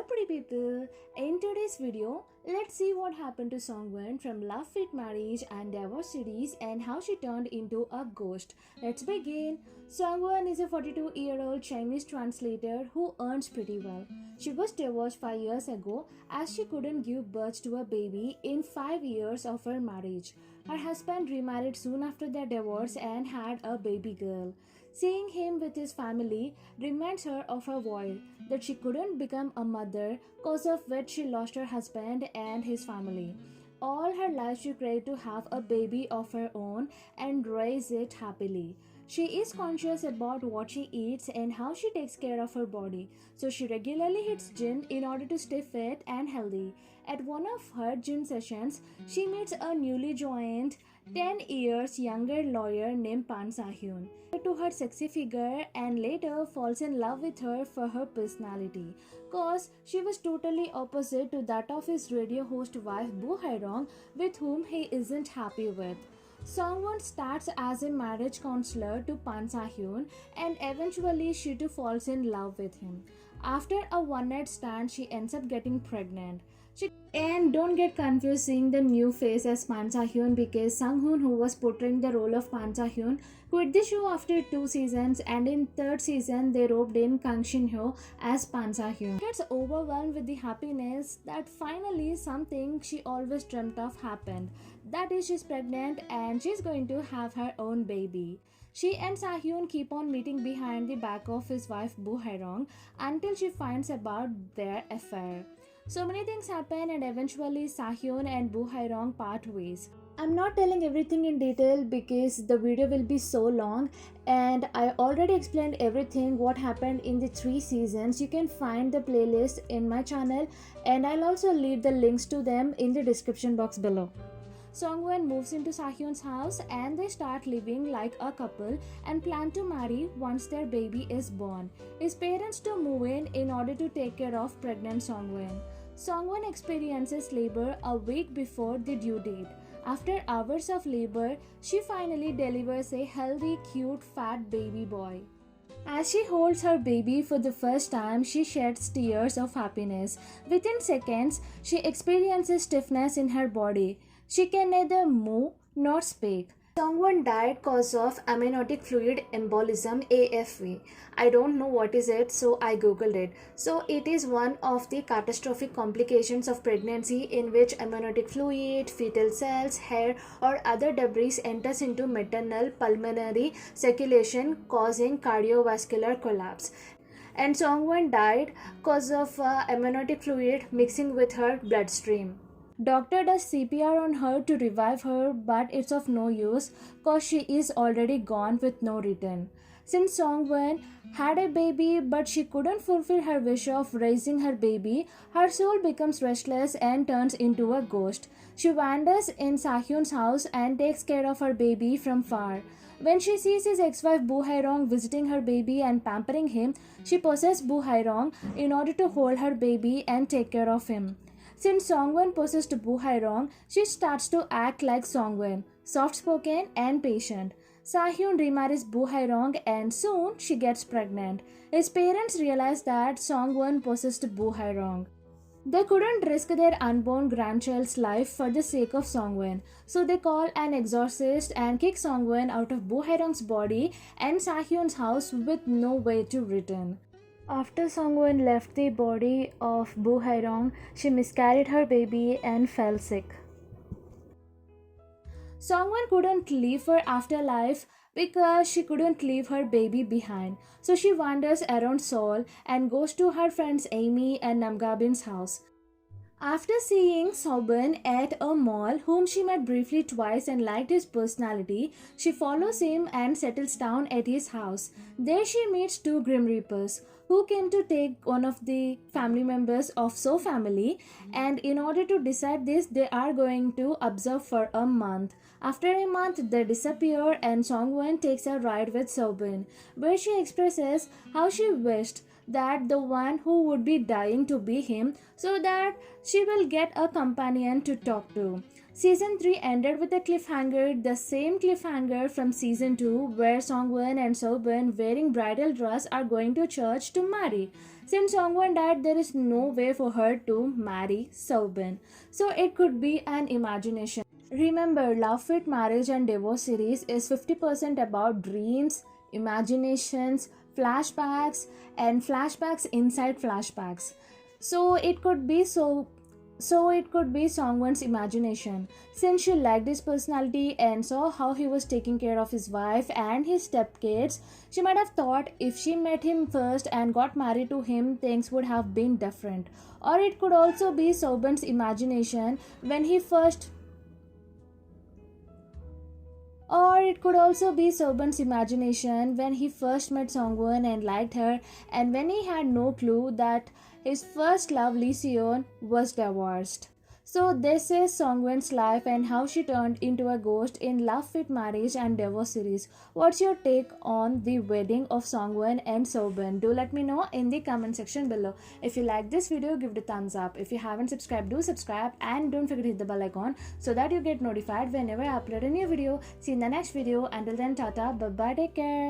Hello pretty people, in today's video, let's see what happened to Songwon from Love Fit Marriage and Divorce series and how she turned into a ghost. Let's begin. Songwon is a 42-year-old Chinese translator who earns pretty well. She was divorced 5 years ago as she couldn't give birth to a baby in 5 years of her marriage. Her husband remarried soon after their divorce and had a baby girl. Seeing him with his family reminds her of her void that she couldn't become a mother, cause of which she lost her husband and his family. All her life she craved to have a baby of her own and raise it happily. She is conscious about what she eats and how she takes care of her body, so she regularly hits gym in order to stay fit and healthy. At one of her gym sessions, she meets a newly joined 10 years younger lawyer named Pan Sahyun. To her sexy figure and later falls in love with her for her personality, cause she was totally opposite to that of his radio host wife Boo Hairong, with whom he isn't happy with. Songwon starts as a marriage counselor to Pan Sahyun and eventually she too falls in love with him. After a one-night stand, she ends up getting pregnant. And don't get confused seeing the new face as Pan Sa-hyun, because Sang-hoon, who was portraying the role of Pan Sa-hyun, quit the show after 2 seasons, and in 3rd season they roped in Kang Shin-ho as Pan Sa-hyun. She gets overwhelmed with the happiness that finally something she always dreamt of happened. That is, she's pregnant and she's going to have her own baby. She and Sa-hyun keep on meeting behind the back of his wife Boo Hairong until she finds about their affair. So many things happen and eventually Sahyun and Boo Hairong part ways. I'm not telling everything in detail because the video will be so long, and I already explained everything what happened in the 3 seasons. You can find the playlist in my channel and I'll also leave the links to them in the description box below. Songwon moves into Sahyun's house and they start living like a couple and plan to marry once their baby is born. His parents to move in order to take care of pregnant Songwon. Songwon experiences labor a week before the due date. After hours of labor, she finally delivers a healthy, cute, fat baby boy. As she holds her baby for the first time, she sheds tears of happiness. Within seconds, she experiences stiffness in her body. She can neither move nor speak. Songwon died cause of amniotic fluid embolism, AFV. I don't know what is it, so I googled it. So it is one of the catastrophic complications of pregnancy in which amniotic fluid, fetal cells, hair or other debris enters into maternal pulmonary circulation, causing cardiovascular collapse. And Songwon died cause of amniotic fluid mixing with her bloodstream. Doctor does CPR on her to revive her, but it's of no use cause she is already gone with no return. Since Songwon had a baby but she couldn't fulfill her wish of raising her baby, her soul becomes restless and turns into a ghost. She wanders in Sahyun's house and takes care of her baby from far. When she sees his ex-wife Boo Hairong visiting her baby and pampering him, she possesses Boo Hairong in order to hold her baby and take care of him. Since Songwon possessed Boo Hairong, she starts to act like Songwon, soft-spoken and patient. Sahyun remarries Boo Hairong and soon she gets pregnant. His parents realize that Songwon possessed Boo Hairong. They couldn't risk their unborn grandchild's life for the sake of Songwon, so they call an exorcist and kick Songwon out of Boo Hairong's body and Sahyun's house with no way to return. After Songwon left the body of Boo Hairong, she miscarried her baby and fell sick. Songwon couldn't leave her afterlife because she couldn't leave her baby behind. So she wanders around Seoul and goes to her friends Amy and Namgabin's house. After seeing Sobun at a mall, whom she met briefly twice and liked his personality, she follows him and settles down at his house. There she meets 2 Grim Reapers, who came to take one of the family members of So family, and in order to decide this, they are going to observe for a month. After a month, they disappear and Songwon takes a ride with Sobun, where she expresses how she wished that the one who would be dying to be him, so that she will get a companion to talk to. Season 3 ended with a cliffhanger, the same cliffhanger from Season 2, where Songwon and Sobun wearing bridal dress are going to church to marry. Since Songwon died, there is no way for her to marry Soobin. So it could be an imagination. Remember, Love Fit Marriage and Divorce series is 50% about dreams, imaginations, flashbacks, and flashbacks inside flashbacks. So it could be Songwon's imagination. Since she liked his personality and saw how he was taking care of his wife and his stepkids, she might have thought if she met him first and got married to him, things would have been different. Or it could also be Songwon's imagination when he first or it could also be Sobhan's imagination when he first met Songwon and liked her, and when he had no clue that his first love, Lee Seon, was divorced. So this is Songwon's life and how she turned into a ghost in Love Fit Marriage and Divorce series. What's your take on the wedding of Songwon and Sobhan? Do let me know in the comment section below. If you like this video, give it a thumbs up. If you haven't subscribed, do subscribe and don't forget to hit the bell icon so that you get notified whenever I upload a new video. See you in the next video. Until then, tata, bye bye, take care.